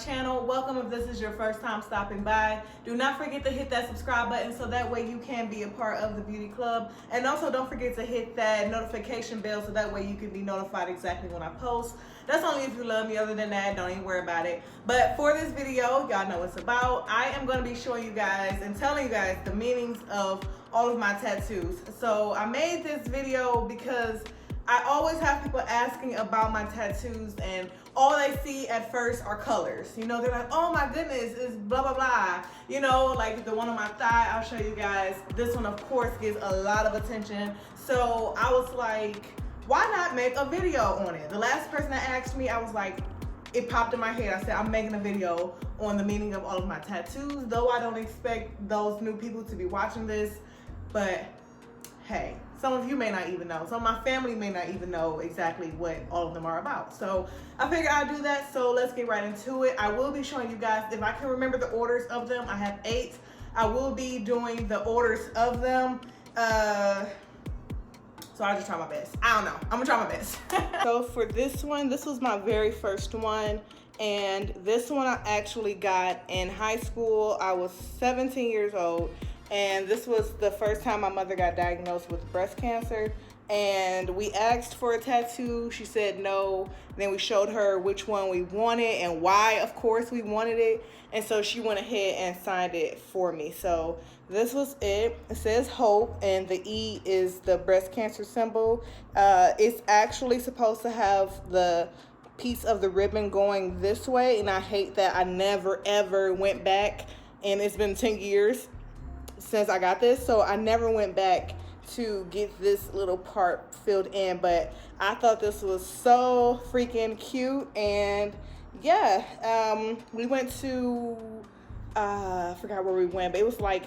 channel. Welcome if this is your first time stopping by. Do not forget to hit that subscribe button so that way you can be a part of the beauty club. And also don't forget to hit that notification bell so that way you can be notified exactly when I post. That's only if you love me. Other than that, don't even worry about it. But for this video, y'all know what it's about. I am going to be showing you guys and telling you guys the meanings of all of my tattoos. So I made this video because I always have people asking about my tattoos, and all they see at first are colors. You know, they're like, oh my goodness, it's blah, blah, blah. You know, like the one on my thigh, I'll show you guys. This one, of course, gets a lot of attention. So I was like, why not make a video on it? The last person that asked me, I was like, it popped in my head. I said, I'm making a video on the meaning of all of my tattoos, though I don't expect those new people to be watching this. But hey, some of you may not even know. Some of my family may not even know exactly what all of them are about. So I figured I'd do that. So let's get right into it. I will be showing you guys, if I can remember the orders of them, I have 8. I will be doing the orders of them. So I'll just try my best. I don't know. I'm gonna try my best. So for this one, this was my very first one. And this one I actually got in high school. I was 17 years old. And this was the first time my mother got diagnosed with breast cancer. And we asked for a tattoo. She said no. Then we showed her which one we wanted and why, of course, we wanted it. And so she went ahead and signed it for me. So this was it. It says hope, and the E is the breast cancer symbol. It's actually supposed to have the piece of the ribbon going this way. And I hate that I never, ever went back. And it's been 10 years since I got this, so I never went back to get this little part filled in, but I thought this was so freaking cute. And yeah, we went to I forgot where we went, but it was like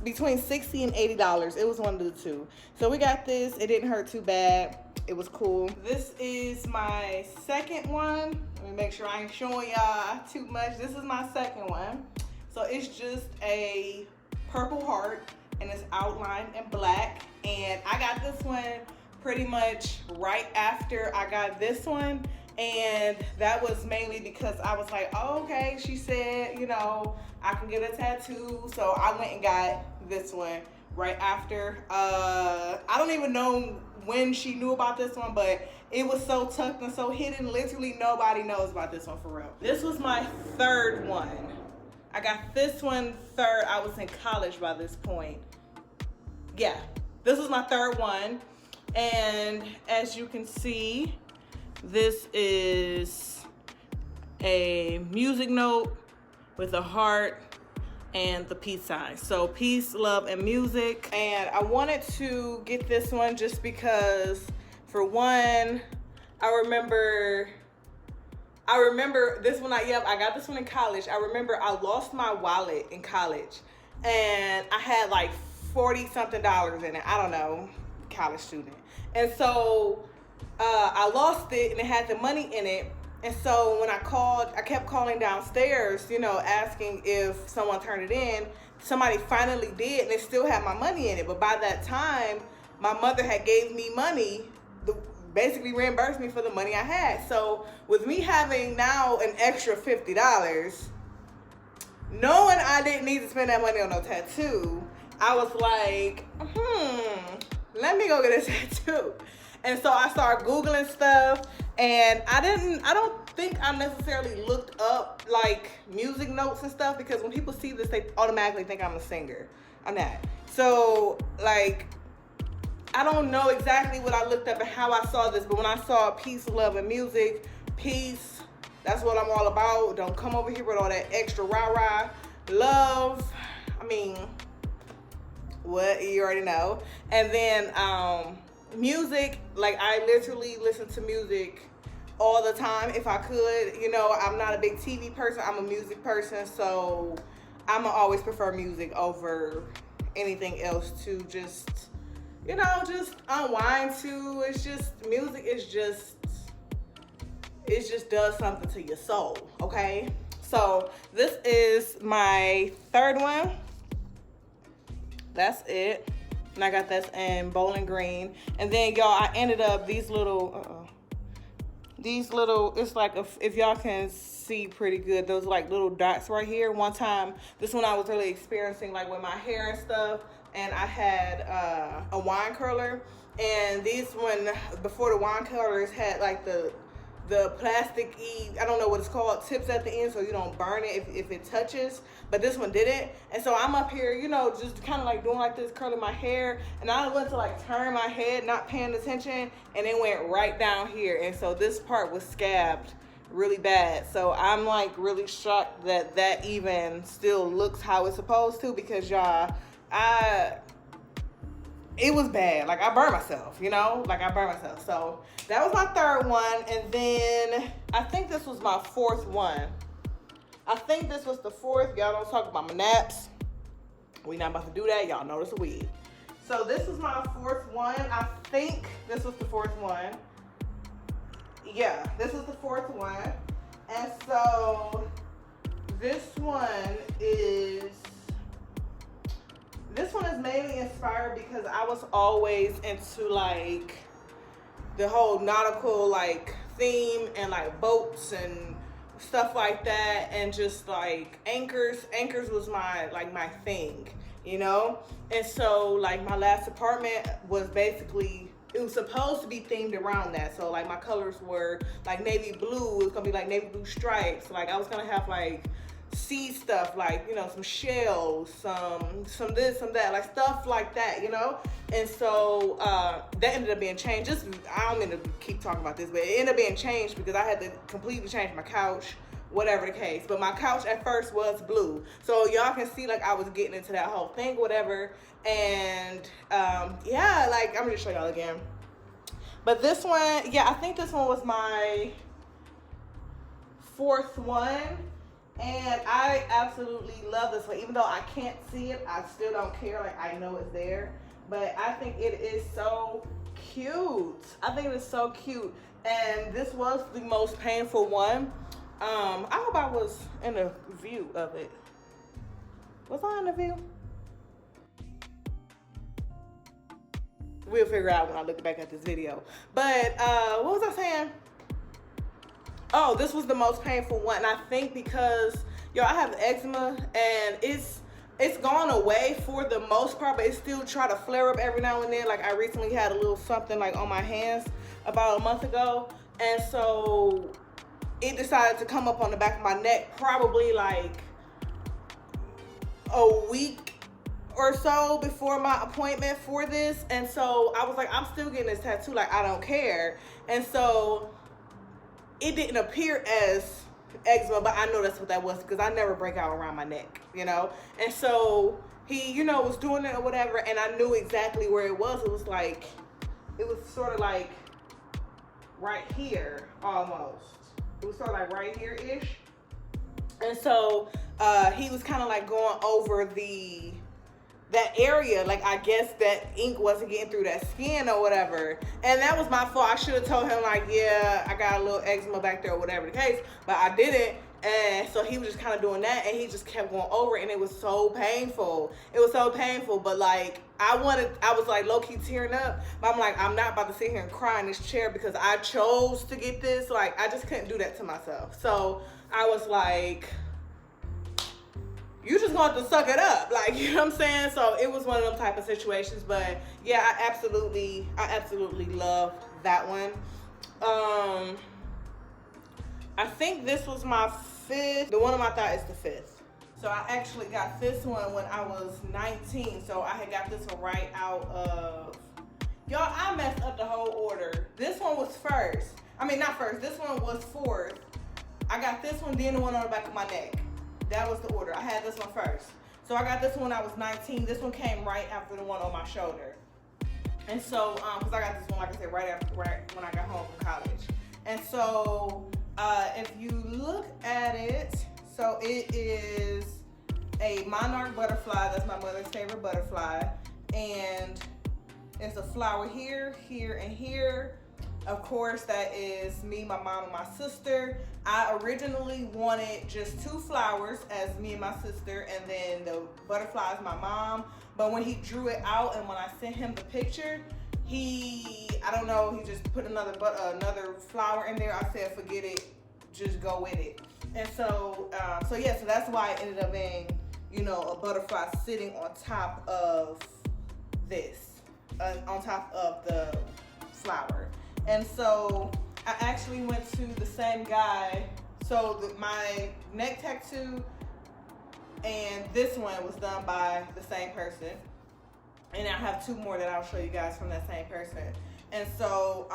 between $60 and $80. It was one of the two. So we got this. It didn't hurt too bad. It was cool. This is my second one. Let me make sure I ain't showing y'all too much. This is my second one. So it's just a purple heart, and it's outlined in black. And I got this one pretty much right after I got this one. And that was mainly because I was like, oh, okay, she said, you know, I can get a tattoo. So I went and got this one right after. I don't even know when she knew about this one, but it was so tucked and so hidden. Literally nobody knows about this one for real. This was my third one. I got this one third. I was in college by this point. Yeah, this was my third one. And as you can see, this is a music note with a heart and the peace sign. So peace, love, and music. And I wanted to get this one just because, for one, I remember this one. I got this one in college. I remember I lost my wallet in college, and I had like $40 something in it. I don't know, college student. And so I lost it, and it had the money in it. And so when I called, I kept calling downstairs, you know, asking if someone turned it in. Somebody finally did, and it still had my money in it. But by that time, my mother had gave me money, basically reimbursed me for the money I had. So with me having now an extra $50, knowing I didn't need to spend that money on no tattoo, I was like, let me go get a tattoo. And so I started Googling stuff, and I don't think I necessarily looked up like music notes and stuff, because when people see this, they automatically think I'm a singer. I'm not. So like, I don't know exactly what I looked up and how I saw this, but when I saw peace, love, and music, peace, that's what I'm all about. Don't come over here with all that extra rah-rah. Love, I mean, what, you already know. And then music, like I literally listen to music all the time if I could. You know, I'm not a big TV person, I'm a music person, so I'ma always prefer music over anything else to just, you know, just unwind to. It's just, music is just, it just does something to your soul, okay? So this is my third one. That's it. And I got this in bowling green. And then y'all, I ended up these little these little, it's like, if y'all can see pretty good, those like little dots right here. One time, this one I was really experiencing like with my hair and stuff, and I had a wine curler, and these one, before the wine curlers had like the plastic-y, I don't know what it's called, tips at the end so you don't burn it if it touches, but this one didn't. And so I'm up here, you know, just kind of like doing like this, curling my hair, and I went to like turn my head, not paying attention, and it went right down here. And so this part was scabbed really bad. So I'm like really shocked that that even still looks how it's supposed to, because y'all, it was bad. Like, I burned myself, you know? Like, I burned myself. So that was my third one. And then I think this was my fourth one. I think this was the fourth. Y'all don't talk about my naps. We not about to do that. Y'all know this a wig. So this was my fourth one. I think this was the fourth one. Yeah, this was the fourth one. And so this one is mainly inspired because I was always into like the whole nautical like theme and like boats and stuff like that, and just like anchors was my thing, you know. And so like my last apartment was basically, it was supposed to be themed around that. So like my colors were like navy blue. It was gonna be like navy blue stripes. Like I was gonna have like sea stuff, like, you know, some shells, some this, some that, like stuff like that, you know. And so that ended up being changed. Just, I don't mean to keep talking about this, but it ended up being changed because I had to completely change my couch, whatever the case. But my couch at first was blue, so y'all can see like I was getting into that whole thing, whatever. And yeah, like I'm gonna show y'all again. But this one, yeah, I think this one was my fourth one. And I absolutely love this one. Even though I can't see it, I still don't care. Like, I know it's there. But I think it is so cute. I think it is so cute. And this was the most painful one. I hope I was in a view of it. Was I in a view? We'll figure out when I look back at this video. But what was I saying? Oh, this was the most painful one. And I think because, yo, I have eczema and it's gone away for the most part, but it still try to flare up every now and then. Like I recently had a little something like on my hands about a month ago. And so it decided to come up on the back of my neck probably like a week or so before my appointment for this. And so I was like, I'm still getting this tattoo. Like, I don't care. And so it didn't appear as eczema, but I know that's what that was because I never break out around my neck, you know? And so he, you know, was doing it or whatever, and I knew exactly where it was. It was like, it was sort of like right here almost. It was sort of like right here-ish. And so he was kind of like going over that area, like I guess that ink wasn't getting through that skin or whatever. And that was my fault. I should have told him like, yeah, I got a little eczema back there or whatever the case, but I didn't. And so he was just kind of doing that, and he just kept going over it, and it was so painful. It was so painful, but like I was like low-key tearing up, but I'm like, I'm not about to sit here and cry in this chair because I chose to get this. Like I just couldn't do that to myself. So I was like, you just want to suck it up, like, you know what I'm saying? So it was one of them type of situations. But yeah, I absolutely love that one. I think this was my fifth. The one on my thigh is the fifth. So I actually got this one when I was 19. So I had got this one right out of, y'all, I messed up the whole order. This one was first. I mean, not first. This one was fourth. I got this one, then the one on the back of my neck. That was the order. I had this one first. So I got this one when I was 19. This one came right after the one on my shoulder. And so, because I got this one, like I said, right when I got home from college. And so, if you look at it, so it is a monarch butterfly. That's my mother's favorite butterfly. And it's a flower here, here, and here. Of course, that is me, my mom, and my sister. I originally wanted just 2 flowers as me and my sister, and then the butterfly is my mom. But when he drew it out and when I sent him the picture, I don't know, he just put another flower in there. I said, forget it, just go with it. And so yeah, so that's why it ended up being, you know, a butterfly sitting on top of this, on top of the flower. And so I actually went to the same guy. So my neck tattoo and this one was done by the same person. And I have 2 more that I'll show you guys from that same person. And so,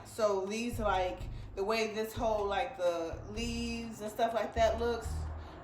so these, like, the way this whole, like, the leaves and stuff like that looks,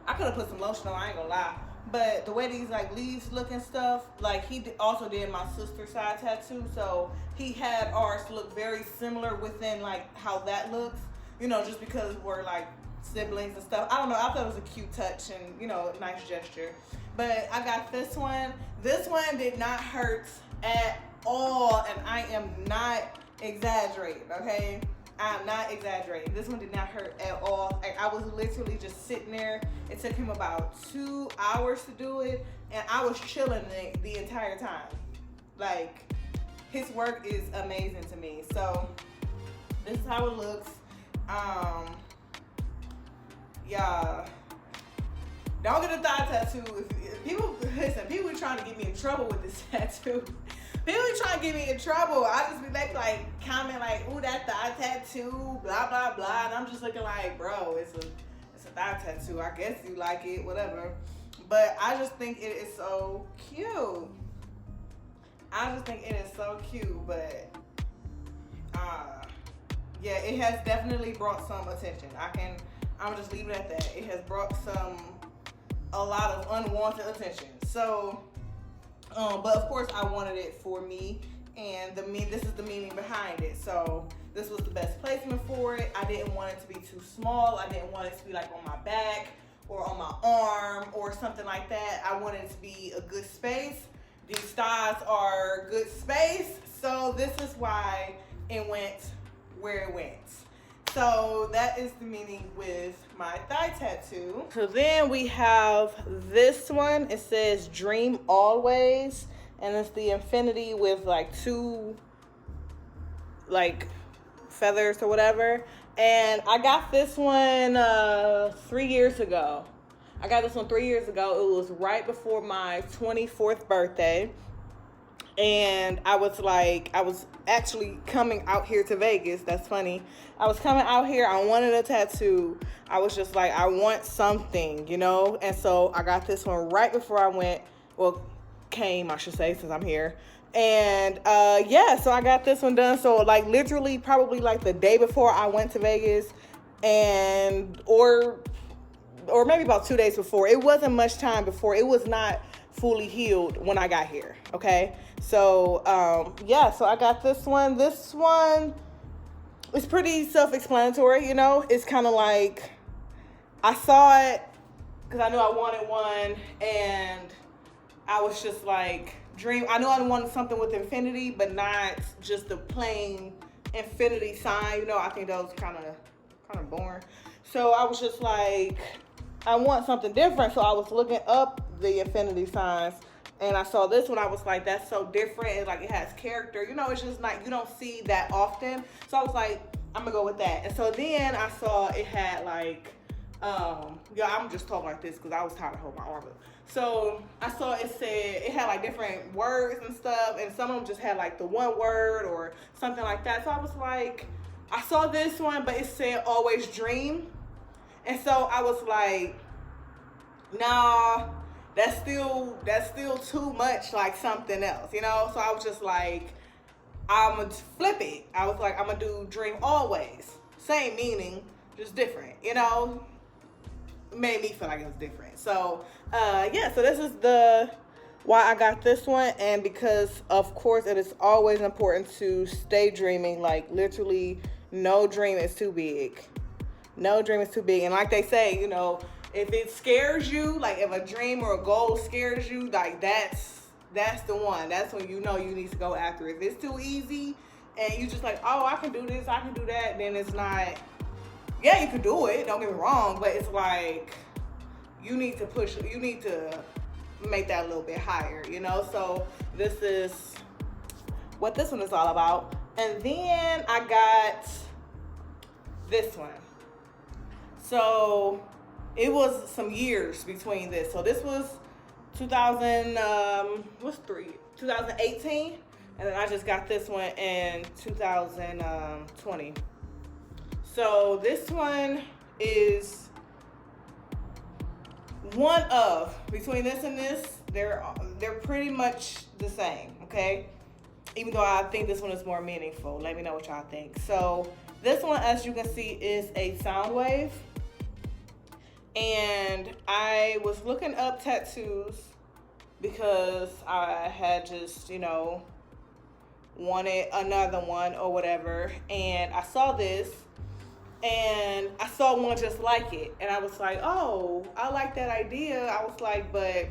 I could have put some lotion on, I ain't gonna lie. But the way these, like, leaves look and stuff, like, he also did my sister's side tattoo. So he had ours look very similar within, like, how that looks. You know, just because we're, like, siblings and stuff. I don't know, I thought it was a cute touch and, you know, nice gesture. But I got this one. This one did not hurt at all, and I am not exaggerating, okay? I'm not exaggerating. This one did not hurt at all. Like, I was literally just sitting there. It took him about 2 hours to do it, and I was chilling the entire time. Like, his work is amazing to me. So this is how it looks. Yeah. Don't get a thigh tattoo. If people be trying to get me in trouble with this tattoo. People be trying to get me in trouble. I just be like comment like, ooh, that thigh tattoo, blah blah blah, and I'm just looking like, bro, it's a thigh tattoo. I guess you like it, whatever. But I just think it is so cute. I just think it is so cute. But yeah, it has definitely brought some attention. I'm just leave it at that. It has brought a lot of unwanted attention. So, but of course I wanted it for me, and this is the meaning behind it. So this was the best placement for it. I didn't want it to be too small. I didn't want it to be like on my back or on my arm or something like that. I wanted it to be a good space. These thighs are good space. So this is why it went where it went. So that is the meaning with my thigh tattoo. So then we have this one. It says dream always. And it's the infinity with like 2 like feathers or whatever. And I got this one 3 years ago. I got this one 3 years ago. It was right before my 24th birthday. And I was actually coming out here to Vegas. That's funny. I was coming out here. I wanted a tattoo. I was just like, I want something, you know? And so I got this one right before I came, I should say, since I'm here. And yeah, so I got this one done. So like literally probably like the day before I went to Vegas, and or maybe about 2 days before. It wasn't much time before. It was not fully healed when I got here, okay? So, yeah, so I got this one. This one is pretty self-explanatory, you know? It's kind of like, I saw it because I knew I wanted one, and I was just like, I knew I wanted something with infinity, but not just the plain infinity sign, you know? I think that was kind of boring. So I was just like, I want something different. So I was looking up the infinity signs, and I saw this one. I was like, that's so different. It's like, it has character. You know, it's just like, you don't see that often. So I was like, I'm gonna go with that. And so then I saw it had like, yeah, I'm just talking like this because I was tired of holding my arm up. So I saw it had like different words and stuff, and some of them just had like the one word or something like that. So I was like, I saw this one, but it said always dream. And so I was like, nah, that's still too much like something else, you know? So I was just like, I'm gonna flip it. I was like, I'm gonna do dream always. Same meaning, just different, you know? Made me feel like it was different. So, yeah, so this is why I got this one. And because, of course, it is always important to stay dreaming. Like, literally, no dream is too big. No dream is too big. And like they say, you know, if it scares you, like if a dream or a goal scares you, like that's the one. That's when you know you need to go after it. If it's too easy and you just like, oh, I can do this, I can do that, then it's not, yeah, you can do it, don't get me wrong, but it's like, you need to make that a little bit higher, you know? So this is what this one is all about. And then I got this one. So it was some years between this. So this was 2018, and then I just got this one in 2020. So this one is one of, between this and this, they're pretty much the same, okay? Even though I think this one is more meaningful. Let me know what y'all think. So this one, as you can see, is a sound wave. And I was looking up tattoos because I had just, wanted another one or whatever. And I saw this, and I saw one just like it. And I was like, oh, I like that idea. I was like, but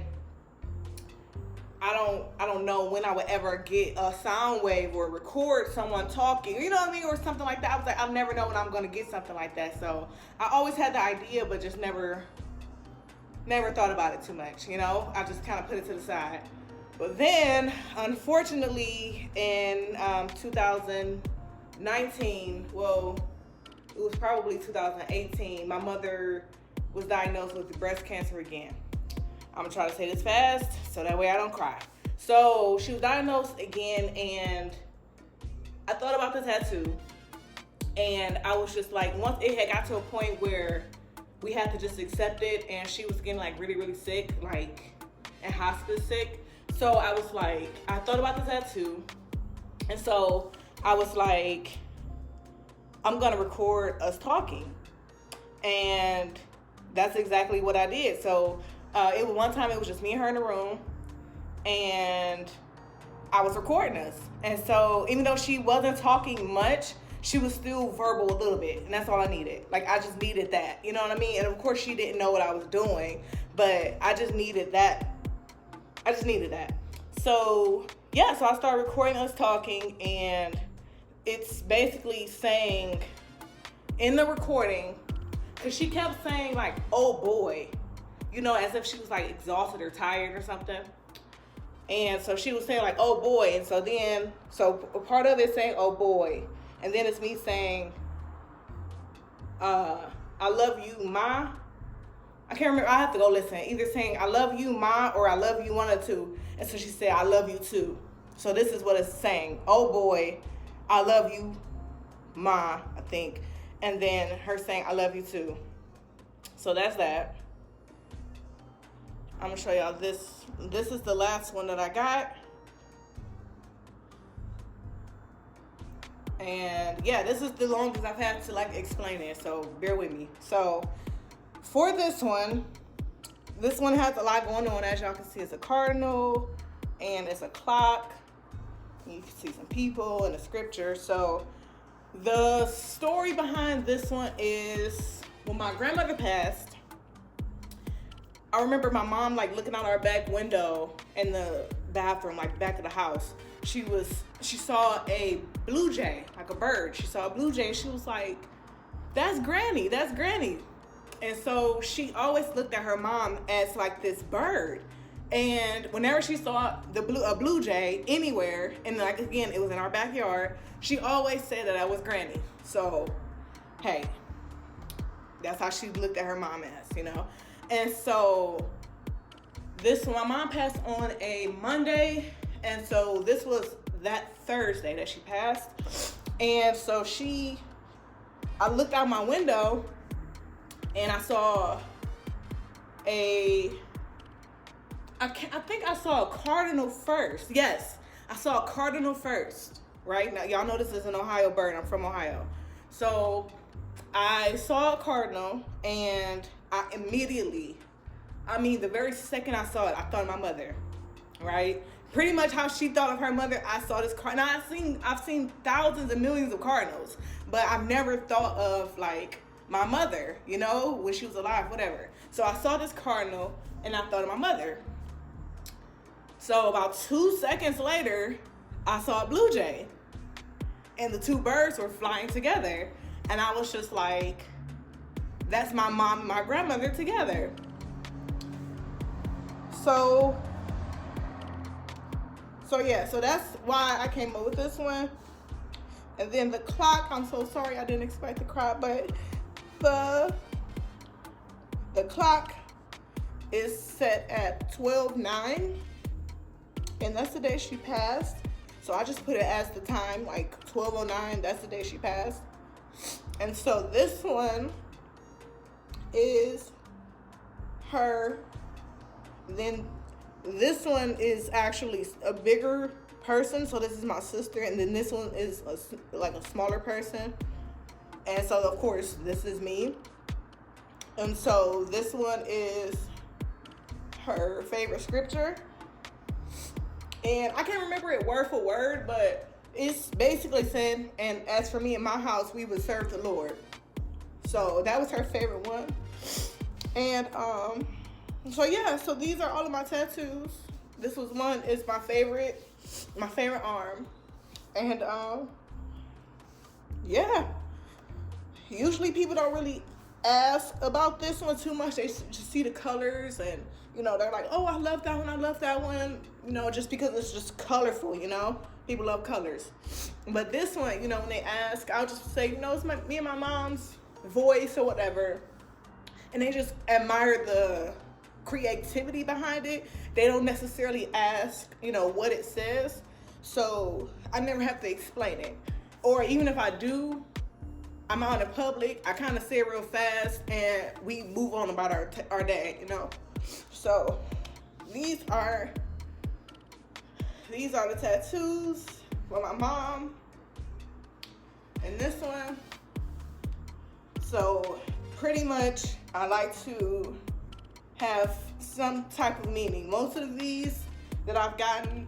I don't know when I would ever get a sound wave or record someone talking, you know what I mean, or something like that. I was like, I'll never know when I'm gonna get something like that. So I always had the idea, but just never thought about it too much, I just kind of put it to the side. But then, unfortunately, in 2019, well, it was probably 2018, my mother was diagnosed with breast cancer again. I'm gonna try to say this fast so that way I don't cry. So she was diagnosed again, and I thought about the tattoo, and I was just like, once it had got to a point where we had to just accept it, and she was getting like really, really sick, like and hospice sick. So I was like, I thought about the tattoo, and so I was like, I'm gonna record us talking, and that's exactly what I did. So it was one time, it was just me and her in the room, and I was recording us. And so even though she wasn't talking much, she was still verbal a little bit, and that's all I needed. Like, I just needed that, you know what I mean? And of course she didn't know what I was doing, but I just needed that. So yeah, so I started recording us talking, and it's basically saying in the recording, because she kept saying like, oh boy, as if she was like exhausted or tired or something. And so she was saying like, oh boy. And so then, part of it saying, oh boy. And then it's me saying, I love you, Ma. I can't remember. I have to go listen. Either saying, I love you, Ma, or I love you, one or two. And so she said, I love you too. So this is what it's saying. Oh boy, I love you, Ma, I think. And then her saying, I love you too. So that's that. I'm gonna show y'all this. This is the last one that I got. And yeah, this is the longest I've had to like explain it, so bear with me. So for this one has a lot going on. As y'all can see, it's a cardinal and it's a clock. You can see some people and a scripture. So the story behind this one is, when my grandmother passed, I remember my mom like looking out our back window in the bathroom, like back of the house. She saw a blue jay, like a bird. She saw a blue jay, and she was like, that's Granny. And so she always looked at her mom as like this bird. And whenever she saw a blue jay anywhere, and like again, it was in our backyard, she always said that I was Granny. So, hey, that's how she looked at her mom as, And so my mom passed on a Monday, and so this was that Thursday that she passed. And so I looked out my window, and I saw I think I saw a cardinal first. Yes, I saw a cardinal first, right? Now, y'all know this is an Ohio bird. I'm from Ohio. So I saw a cardinal, and I immediately, the very second I saw it, I thought of my mother, right? Pretty much how she thought of her mother, I saw this cardinal. Now, I've seen thousands and millions of cardinals, but I've never thought of like my mother, when she was alive, whatever. So I saw this cardinal, and I thought of my mother. So about 2 seconds later, I saw a blue jay, and the two birds were flying together, and I was just like, that's my mom and my grandmother together. So yeah, so that's why I came up with this one. And then the clock, I'm so sorry, I didn't expect the clock, but the clock is set at 12:09, and that's the day she passed. So I just put it as the time, like 12:09, that's the day she passed. And so this one is her. Then this one is actually a bigger person, so this is my sister, and then this one is like a smaller person. And so of course this is me. And so this one is her favorite scripture, and I can't remember it word for word, but it's basically saying, and as for me and my house, we would serve the Lord. So that was her favorite one. And so yeah, so these are all of my tattoos. This was one is my favorite arm. And yeah, usually people don't really ask about this one too much. They just see the colors, and you know, they're like, oh, I love that one, I love that one, you know, just because it's just colorful, you know. People love colors. But this one, you know, when they ask, I'll just say, you know, it's me and my mom's voice or whatever, and they just admire the creativity behind it. They don't necessarily ask, you know, what it says. So I never have to explain it. Or even if I do, I'm out in public, I kind of say it real fast and we move on about our day, you know. So these are the tattoos for my mom, and this one. So pretty much I like to have some type of meaning. Most of these that I've gotten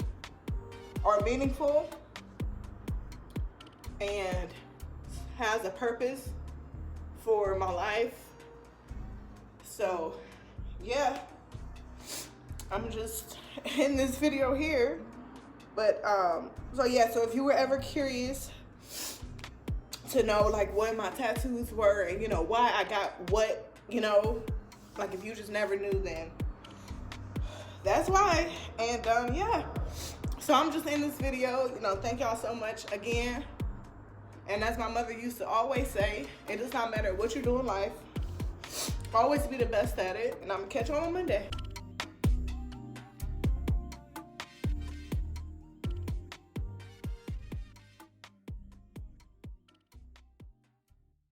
are meaningful and has a purpose for my life. So yeah, I'm just in this video here. But so yeah, so if you were ever curious to know like what my tattoos were and you know why I got what, you know, like if you just never knew, then that's why. And yeah, so I'm just in this video, you know. Thank y'all so much again. And as my mother used to always say, it does not matter what you do in life, always be the best at it. And I'm gonna catch you on Monday.